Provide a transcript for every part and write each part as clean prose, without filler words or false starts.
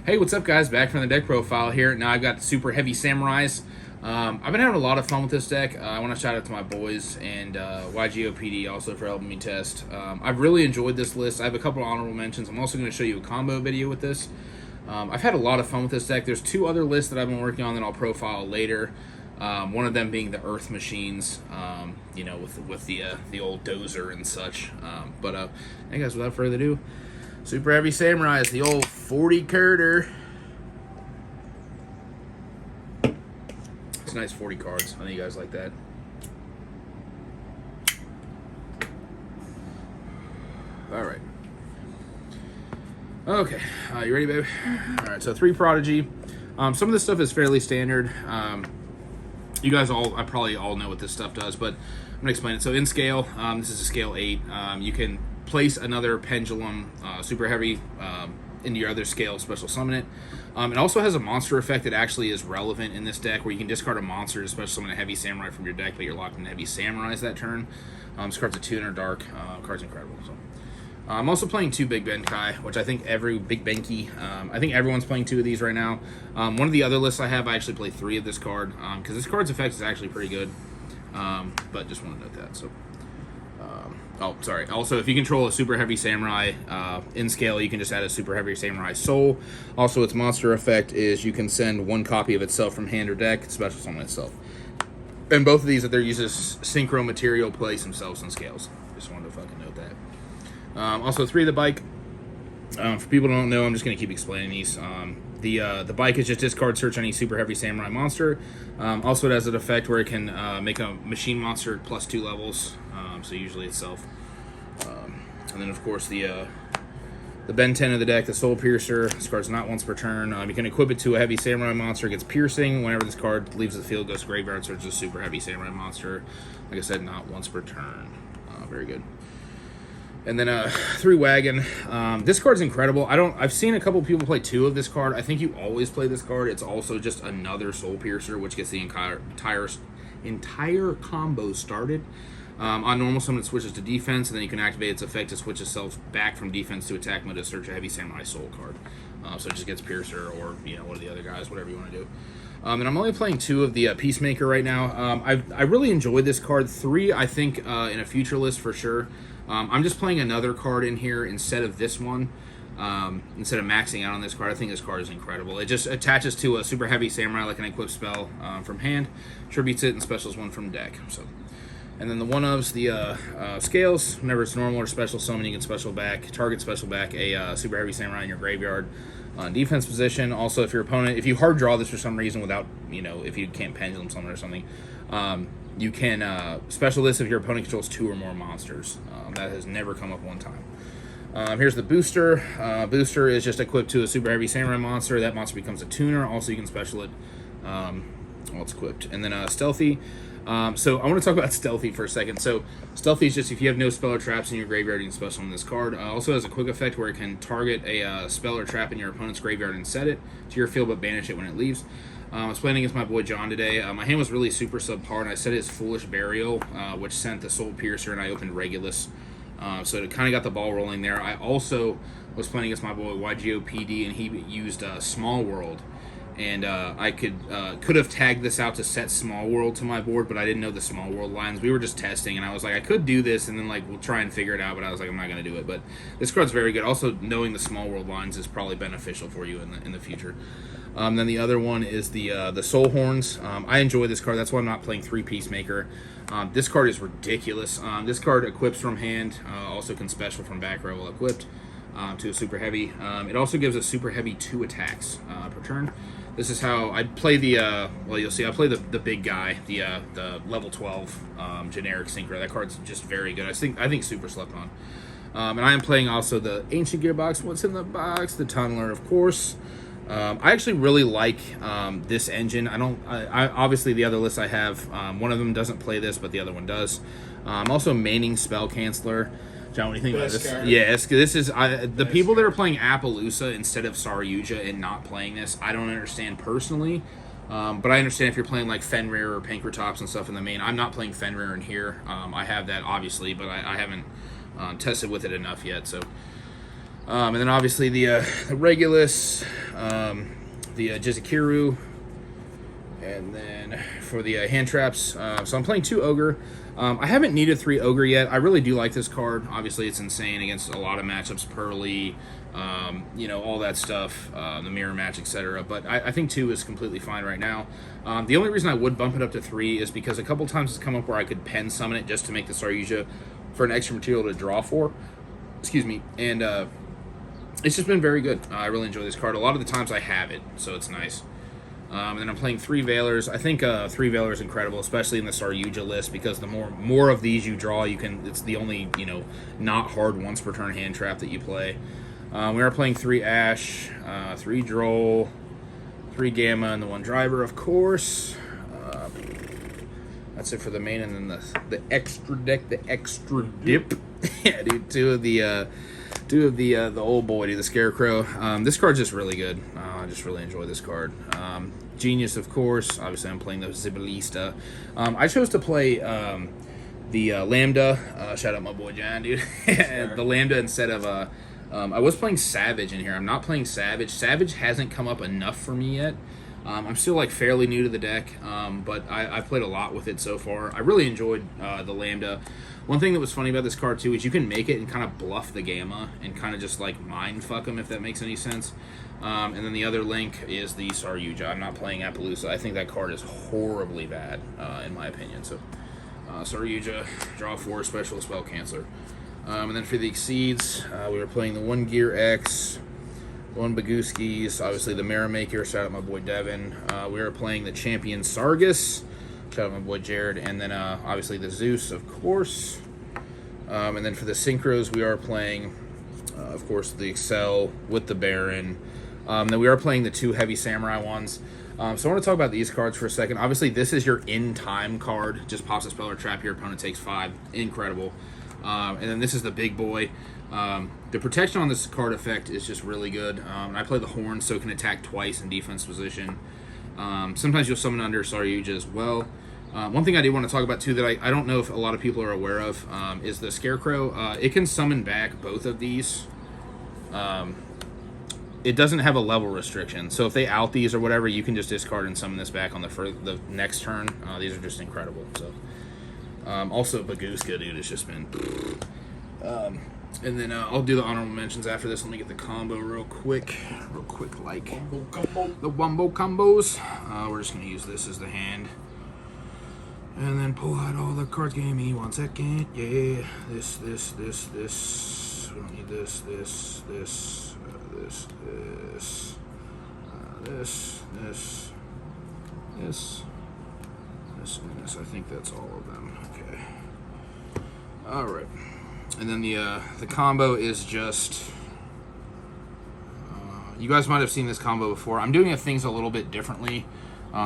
Hey, what's up, guys? Back from the deck profile here. Now I've got the Superheavy Samurais. I've been having a lot of fun with this deck. I want to shout out to my boys and YGOPD also for helping me test. I've really enjoyed this list. I have a couple of honorable mentions. I'm also going to show you a combo video with this. I've had a lot of fun with this deck. There's two other lists that I've been working on that I'll profile later. One of them being the Earth Machines, you know, with the old dozer and such. Hey guys, without further ado, Superheavy Samurai is the old 40 Carter. It's nice 40 cards. I know you guys like that. All right. Okay, you ready, baby? All right, so 3 Prodigy. Some of this stuff is fairly standard. You guys I probably all know what this stuff does, but I'm gonna explain it. So in scale, this is a scale 8. You can place another pendulum super heavy into your other scale, special summon it. It also has a monster effect that actually is relevant in this deck, where you can discard a monster to special summon a heavy samurai from your deck, but you're locked in heavy samurais that turn. This card's a 2 dark. Card's incredible. So I'm also playing 2 Big Benkai, which I think Big Benki. I think everyone's playing 2 of these right now. One of the other lists I have, I actually play 3 of this card, because this card's effect is actually pretty good. But just want to note that. So, oh, sorry. Also, if you control a Super Heavy Samurai in scale, you can just add a Super Heavy Samurai Soul. Also, its monster effect is you can send 1 copy of itself from hand or deck, special summon itself. And both of these that they're uses Synchro material place themselves in scales. Just wanted to fucking note that. Also, 3 of the bike. For people who don't know, I'm just going to keep explaining these. The bike is just discard search any Super Heavy Samurai monster. Also, it has an effect where it can make a machine monster plus 2 levels, so usually itself. And then, of course, the Ben 10 of the deck, the Soul Piercer. This card's not once per turn. You can equip it to a Heavy Samurai monster. It gets piercing. Whenever this card leaves the field, goes to graveyard, so it's a Super Heavy Samurai monster. Like I said, not once per turn. Very good. And then 3 Wagon. This card's incredible. I've seen a couple people play 2 of this card. I think you always play this card. It's also just another Soul Piercer, which gets the entire combo started. On normal summon, it switches to defense, and then you can activate its effect to switch itself back from defense to attack mode to search a Heavy Samurai Soul card. So it just gets Piercer or, you know, one of the other guys, whatever you want to do. And I'm only playing 2 of the Peacemaker right now. I really enjoyed this card. 3, I think, in a future list for sure. I'm just playing another card in here instead of this one. Instead of maxing out on this card, I think this card is incredible. It just attaches to a Super Heavy Samurai like an equip spell from hand, tributes it, and specials 1 from deck. So, and then the 1-ofs, the scales. Whenever it's normal or special summon, you can target special back a Super Heavy Samurai in your graveyard. Defense position. Also, if you hard draw this for some reason without, you know, if you can't pendulum summon or something, you can special this if your opponent controls 2 or more monsters. That has never come up one time. Here's the booster. Booster is just equipped to a Super Heavy Samurai monster. That monster becomes a tuner. Also, you can special it while it's equipped. And then Stealthy. So I want to talk about Stealthy for a second. So Stealthy is just if you have no spell or traps in your graveyard, you can special on this card. Also has a quick effect where it can target a spell or trap in your opponent's graveyard and set it to your field, but banish it when it leaves. I was playing against my boy John today. My hand was really super subpar, and I set his Foolish Burial, which sent the Soul Piercer, and I opened Regulus. So it kind of got the ball rolling there. I also was playing against my boy YGOPD, and he used Small World. And I could have tagged this out to set Small World to my board, but I didn't know the Small World lines. We were just testing, and I was like, I could do this, and then like we'll try and figure it out. But I was like, I'm not going to do it. But this card's very good. Also, knowing the Small World lines is probably beneficial for you in the future. Then the other one is the Soul Horns. I enjoy this card. That's why I'm not playing 3 Peacemaker. This card is ridiculous. This card equips from hand. Also can special from back row while equipped to a Super Heavy. It also gives a Super Heavy 2 attacks per turn. This is how I play the, well, you'll see, I play the big guy, the level 12 generic Synchro. That card's just very good. I think super slept on. And I am playing also the Ancient Gearbox. What's in the box? The Tunneler, of course. I actually really like this engine. I obviously the other lists I have, one of them doesn't play this, but the other one does. I'm also maining Spell Canceller. John, what do you think about this? Yes, this is the people that are playing Appaloosa instead of Saryuja and not playing this. I don't understand personally, but I understand if you're playing like Fenrir or Pankratops and stuff in the main. I'm not playing Fenrir in here. I have that obviously, but I haven't tested with it enough yet. So, and then obviously the Regulus. the Jizukiru, and then for the hand traps, so I'm playing 2 Ogre. I haven't needed 3 Ogre yet. I really do like this card. Obviously, it's insane against a lot of matchups, Pearly, you know, all that stuff, the mirror match, etc. But I think 2 is completely fine right now. The only reason I would bump it up to 3 is because a couple times it's come up where I could pen summon it just to make the Saryuja for an extra material to draw for. Excuse me. And it's just been very good. I really enjoy this card. A lot of the times I have it, so it's nice. And then I'm playing 3 Valers. I think 3 Valer is incredible, especially in the Saryuja list, because the more of these you draw, you can. It's the only, you know, not hard once per turn hand trap that you play. We are playing 3 Ash, 3 Droll, 3 Gamma, and the 1 Driver, of course. That's it for the main, and then the extra deck, the extra dip. Yeah, dude, 2 of the old boy, dude, the Scarecrow. This card's just really good. I just really enjoy this card. Genius, of course. Obviously, I'm playing the Zibalista. I chose to play the Lambda. Shout out my boy John, dude. The Lambda instead of I was playing Savage in here. I'm not playing Savage. Savage hasn't come up enough for me yet. I'm still like fairly new to the deck, but I've played a lot with it so far. I really enjoyed the Lambda. One thing that was funny about this card too is you can make it and kind of bluff the Gamma and kind of just like mind fuck them, if that makes any sense. And then the other link is the Saryuja. I'm not playing Appaloosa. I think that card is horribly bad in my opinion. So Saryuja, draw 4, special spell canceller. And then for the Exceeds, we were playing the 1 Gear X, 1 Baguskis, obviously the Mirror Maker, shout out my boy Devin. We were playing the Champion Sargus, shout out my boy Jared, and then obviously the Zeus, of course. And then for the Synchros, we are playing, of course, the Excel with the Baron. Then we are playing the 2 Heavy Samurai ones. So I want to talk about these cards for a second. Obviously, this is your in-time card. Just pops a spell or trap, your opponent takes 5. Incredible. And then this is the big boy. The protection on this card effect is just really good. I play the Horn, so it can attack twice in defense position. Sometimes you'll summon under Saryuja as well. One thing I do want to talk about, too, that I don't know if a lot of people are aware of, is the Scarecrow. It can summon back both of these. It doesn't have a level restriction, so if they out these or whatever, you can just discard and summon this back on the next turn. These are just incredible. So, also Baguska, dude, it's just been. And then I'll do the honorable mentions after this. Let me get the combo real quick, like the Wumbo combos. We're just gonna use this as the hand, and then pull out all the cards. Give me 1 second. Yeah, this. We don't need this. This. I think that's all of them. Okay. All right. And then the combo is just. You guys might have seen this combo before. I'm doing things a little bit differently.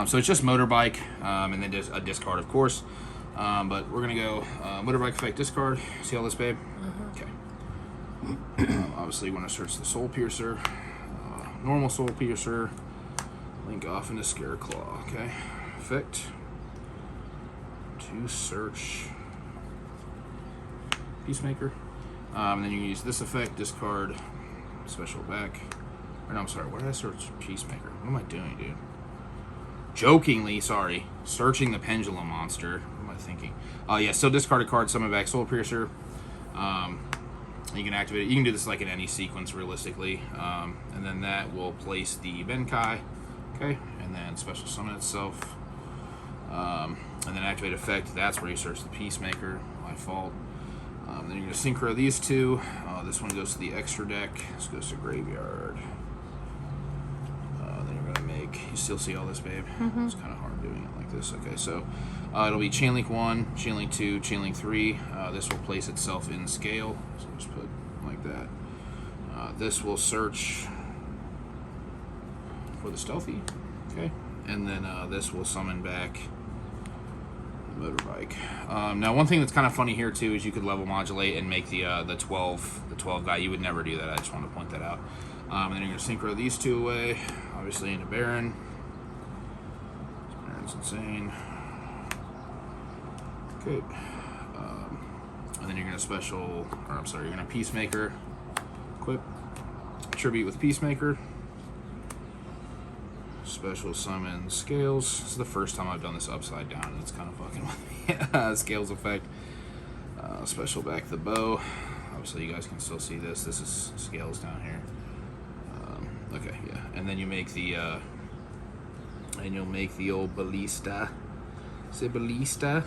So it's just motorbike, and then just a discard, of course. But we're gonna go motorbike effect discard. See all this, babe? Okay. Obviously, you want to search the Soul Piercer, normal Soul Piercer, link off into Scareclaw. Okay, effect to search Peacemaker, and then you can use this effect, discard special back. Or no, I'm sorry. Why did I search Peacemaker? What am I doing, dude? Jokingly, sorry. Searching the Pendulum Monster. What am I thinking? Yeah. Still discard a card, summon back Soul Piercer. You can activate it. You can do this like in any sequence, realistically. And then that will place the Benkai. Okay, and then special summon itself. And then activate effect. That's where you search the Peacemaker. My fault. Then you're going to synchro these 2. This one goes to the extra deck. This goes to graveyard. Then you're going to make. You still see all this, babe? It's kind of hard doing it like this. Okay, so it'll be Chainlink 1, Chainlink 2, Chainlink 3. This will place itself in scale. So just put like that. This will search for the stealthy. Okay, and then this will summon back motorbike. Now, one thing that's kind of funny here too is you could level modulate and make the 12 guy. You would never do that. I just want to point that out. And then you're going to synchro these 2 away, obviously into Baron. Baron's insane. Okay. And then you're going to you're going to Peacemaker, equip, tribute with Peacemaker. Special summon Scales. This is the first time I've done this upside down, and it's kind of fucking with me. Scales effect. Special back the bow. Obviously, you guys can still see this. This is Scales down here. Okay, yeah, and then you make the old ballista. Is it ballista?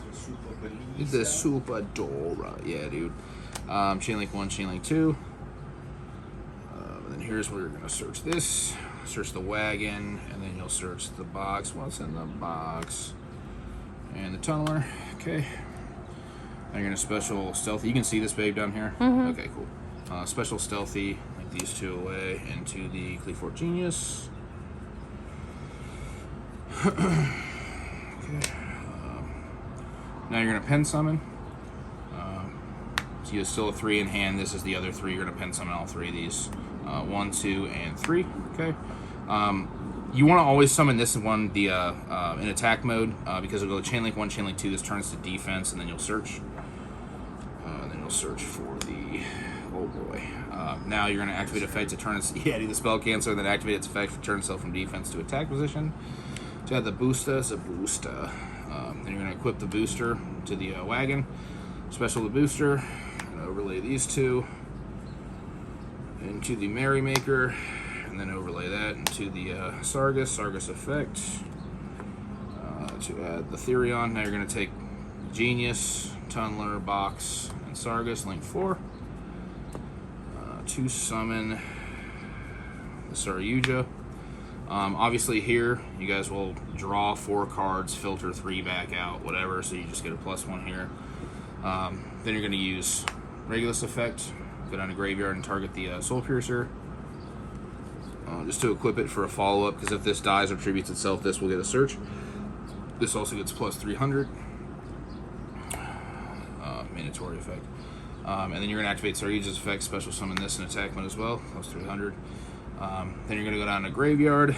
It's the super Dora. Yeah, dude. Chain link 1, chain link 2. And then here's where you're gonna search this. Search the wagon, and then you'll search the box. What's in the box? And the tunneler. Okay. Now you're gonna special stealthy. You can see this babe down here. Okay, cool. Special stealthy. Like these two away into the Cleafort Genius. Okay. Now you're gonna pen summon. So you have still a 3 in hand. This is the other 3. You're gonna pen summon all 3 of these. 1, 2, and 3. Okay. You want to always summon this one in attack mode because it'll go chain link 1, chain link 2. This turns to defense, and then you'll search. Then you'll search for the oh boy. Now you're gonna activate effect to turn its do the spell cancel, then activate its effect to turn itself from defense to attack position. To add the booster, it's a booster. Then you're gonna equip the booster to the wagon. Special the booster. And overlay these two into the Merrymaker, and then overlay that into the Sargus effect to add the Therion. Now you're going to take Genius, Tunneler, Box, and Sargus, link 4, to summon the Saryuja. Obviously here, you guys will draw 4 cards, filter 3 back out, whatever, so you just get a +1 here. Then you're going to use Regulus effect. Go down to Graveyard and target the Soul Piercer. Just to equip it for a follow-up, because if this dies or tributes itself, this will get a search. This also gets +300. Mandatory effect. And then you're going to activate Saryuja's effect, special summon this in attack mode as well, +300. Then you're going to go down to Graveyard.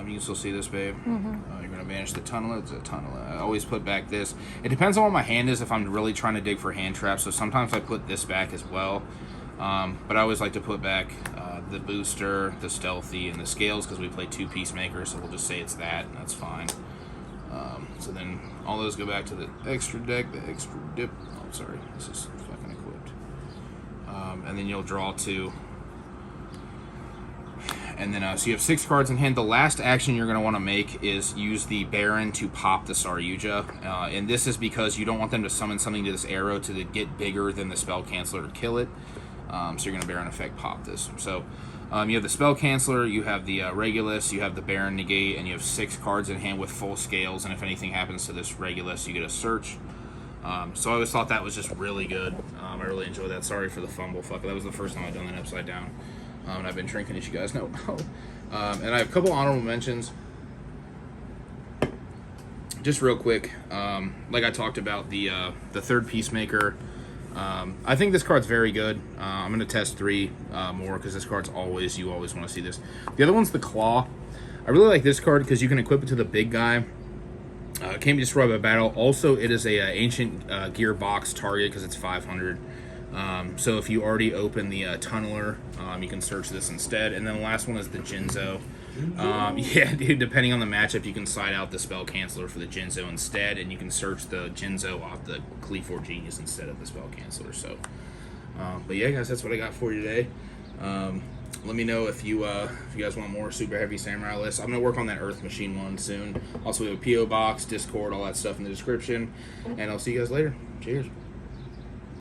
You can still see this, babe. You're going to banish the Tunneler. It's a Tunneler. I always put back this. It depends on what my hand is if I'm really trying to dig for hand traps, so sometimes I put this back as well. But I always like to put back the booster, the stealthy, and the scales because we play 2 Peacemakers, so we'll just say it's that, and that's fine. So then all those go back to the extra deck, the extra dip. Oh, sorry, this is fucking equipped. And then you'll draw 2. And then, so you have 6 cards in hand. The last action you're going to want to make is use the Baron to pop the Saryuja. And this is because you don't want them to summon something to this arrow to get bigger than the Spell Canceller to kill it. So you're going to Baron effect pop this. So you have the Spell Canceller, you have the Regulus, you have the Baron negate, and you have 6 cards in hand with full scales. And if anything happens to this Regulus, you get a search. So I always thought that was just really good. I really enjoyed that. Sorry for the fumble. Fuck, that was the first time I've done that upside down. And I've been drinking, as you guys know. And I have a couple honorable mentions. Just real quick, like I talked about, the 3rd Peacemaker. I think this card's very good. I'm going to test 3 more because this card's you always want to see this. The other one's the Claw. I really like this card because you can equip it to the big guy. It can't be destroyed by battle. Also, it is a ancient Gearbox target because it's 500. So if you already open the Tunneler, you can search this instead. And then the last one is the Jinzo. Yeah, dude, depending on the matchup, you can slide out the Spell Canceller for the Jinzo instead, and you can search the Jinzo off the Cleafort Genius instead of the Spell Canceller. So, but yeah, guys, that's what I got for you today. Let me know if you guys want more Superheavy Samurai lists. I'm going to work on that Earth Machine one soon. Also, we have a P.O. Box, Discord, all that stuff in the description. And I'll see you guys later. Cheers.